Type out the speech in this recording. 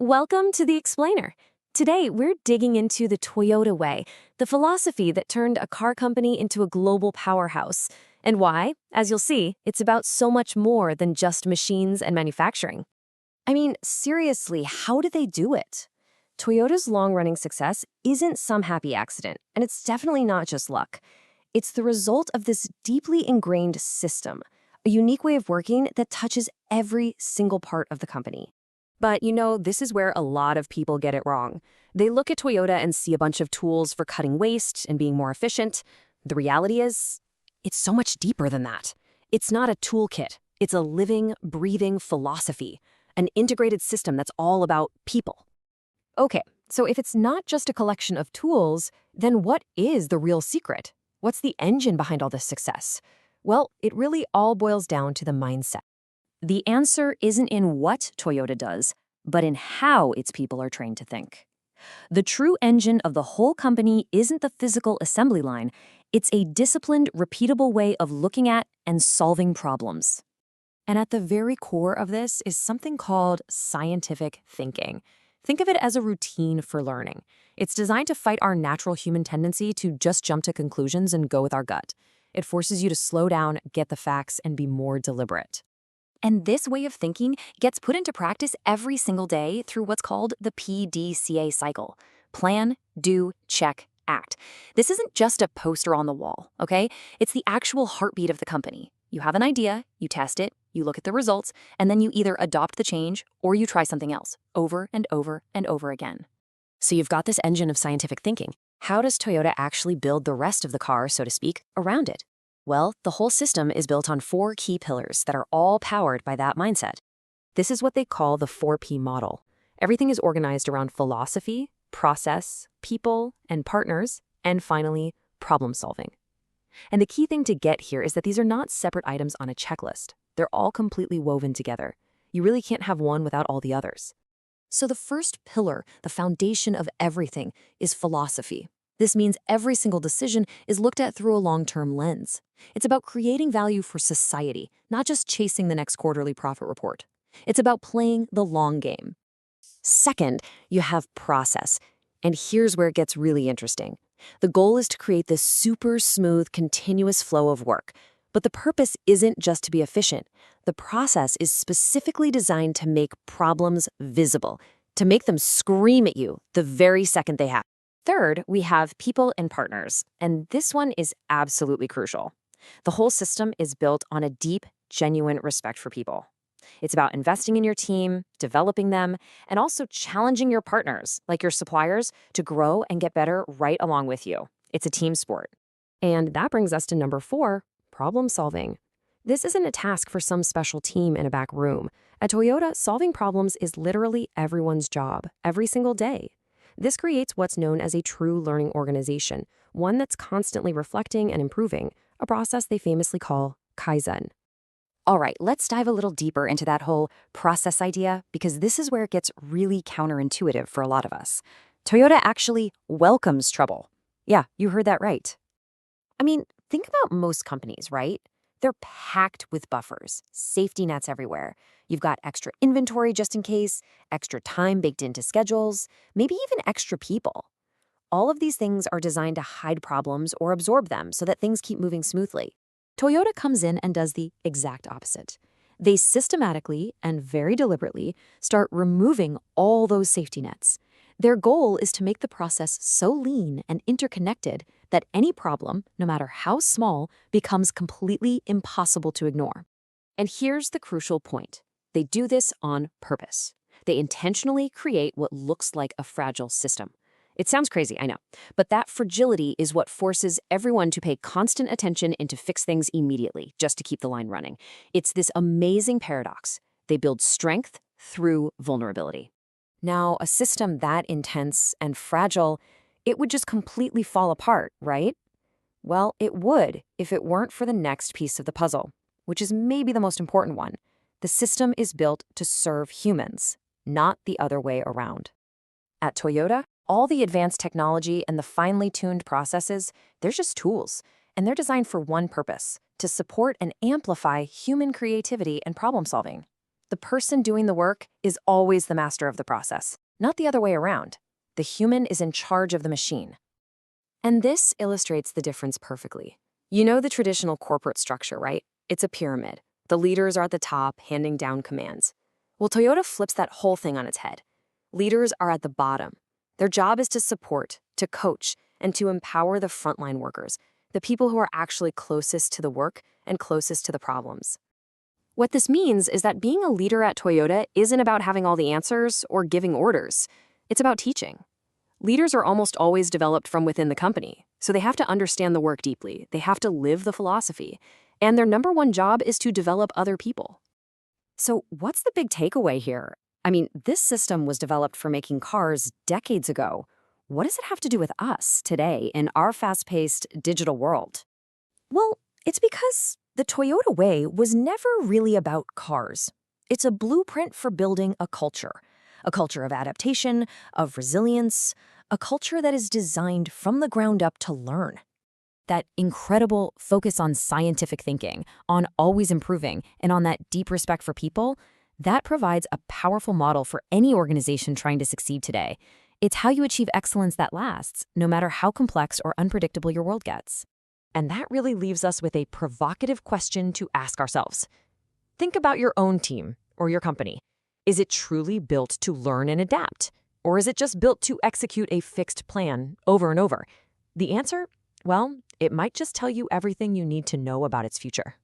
Welcome to The Explainer. Today, we're digging into the Toyota way, the philosophy that turned a car company into a global powerhouse. And why, as you'll see, it's about so much more than just machines and manufacturing. I mean, seriously, how did they do it? Toyota's long-running success isn't some happy accident, and it's definitely not just luck. It's the result of this deeply ingrained system, a unique way of working that touches every single part of the company. But this is where a lot of people get it wrong. They look at Toyota and see a bunch of tools for cutting waste and being more efficient. The reality is, it's so much deeper than that. It's not a toolkit. It's a living, breathing philosophy, an integrated system that's all about people. Okay, so if it's not just a collection of tools, then what is the real secret? What's the engine behind all this success? Well, it really all boils down to the mindset. The answer isn't in what Toyota does, but in how its people are trained to think. The true engine of the whole company isn't the physical assembly line. It's a disciplined, repeatable way of looking at and solving problems. And at the very core of this is something called scientific thinking. Think of it as a routine for learning. It's designed to fight our natural human tendency to just jump to conclusions and go with our gut. It forces you to slow down, get the facts, and be more deliberate. And this way of thinking gets put into practice every single day through what's called the PDCA cycle. Plan, do, check, act. This isn't just a poster on the wall, okay? It's the actual heartbeat of the company. You have an idea, you test it, you look at the results, and then you either adopt the change or you try something else over and over and over again. So you've got this engine of scientific thinking. How does Toyota actually build the rest of the car, so to speak, around it? Well, the whole system is built on 4 key pillars that are all powered by that mindset. This is what they call the 4P model. Everything is organized around philosophy, process, people, and partners, and finally, problem solving. And the key thing to get here is that these are not separate items on a checklist. They're all completely woven together. You really can't have one without all the others. So the first pillar, the foundation of everything, is philosophy. This means every single decision is looked at through a long-term lens. It's about creating value for society, not just chasing the next quarterly profit report. It's about playing the long game. Second, you have process. And here's where it gets really interesting. The goal is to create this super smooth, continuous flow of work. But the purpose isn't just to be efficient. The process is specifically designed to make problems visible, to make them scream at you the very second they happen. Third, we have people and partners, and this one is absolutely crucial. The whole system is built on a deep, genuine respect for people. It's about investing in your team, developing them, and also challenging your partners, like your suppliers, to grow and get better right along with you. It's a team sport. And that brings us to number 4, problem solving. This isn't a task for some special team in a back room. At Toyota, solving problems is literally everyone's job, every single day. This creates what's known as a true learning organization, one that's constantly reflecting and improving, a process they famously call Kaizen. All right, let's dive a little deeper into that whole process idea, because this is where it gets really counterintuitive for a lot of us. Toyota actually welcomes trouble. Yeah, you heard that right. I mean, think about most companies, right? They're packed with buffers, safety nets everywhere. You've got extra inventory just in case, extra time baked into schedules, maybe even extra people. All of these things are designed to hide problems or absorb them so that things keep moving smoothly. Toyota comes in and does the exact opposite. They systematically and very deliberately start removing all those safety nets. Their goal is to make the process so lean and interconnected that any problem, no matter how small, becomes completely impossible to ignore. And here's the crucial point. They do this on purpose. They intentionally create what looks like a fragile system. It sounds crazy, I know, but that fragility is what forces everyone to pay constant attention and to fix things immediately, just to keep the line running. It's this amazing paradox. They build strength through vulnerability. Now, a system that intense and fragile, it would just completely fall apart, right? Well, it would if it weren't for the next piece of the puzzle, which is maybe the most important one. The system is built to serve humans, not the other way around. At Toyota, all the advanced technology and the finely tuned processes, they're just tools, and they're designed for one purpose, to support and amplify human creativity and problem solving. The person doing the work is always the master of the process, not the other way around. The human is in charge of the machine. And this illustrates the difference perfectly. You know the traditional corporate structure, right? It's a pyramid. The leaders are at the top, handing down commands. Well, Toyota flips that whole thing on its head. Leaders are at the bottom. Their job is to support, to coach, and to empower the frontline workers, the people who are actually closest to the work and closest to the problems. What this means is that being a leader at Toyota isn't about having all the answers or giving orders. It's about teaching. Leaders are almost always developed from within the company, so they have to understand the work deeply. They have to live the philosophy. And their number one job is to develop other people. So what's the big takeaway here? I mean, this system was developed for making cars decades ago. What does it have to do with us today in our fast-paced digital world? Well, it's because the Toyota way was never really about cars. It's a blueprint for building a culture of adaptation, of resilience, a culture that is designed from the ground up to learn. That incredible focus on scientific thinking, on always improving, and on that deep respect for people, that provides a powerful model for any organization trying to succeed today. It's how you achieve excellence that lasts, no matter how complex or unpredictable your world gets. And that really leaves us with a provocative question to ask ourselves. Think about your own team or your company. Is it truly built to learn and adapt? Or is it just built to execute a fixed plan over and over? The answer? Well, it might just tell you everything you need to know about its future.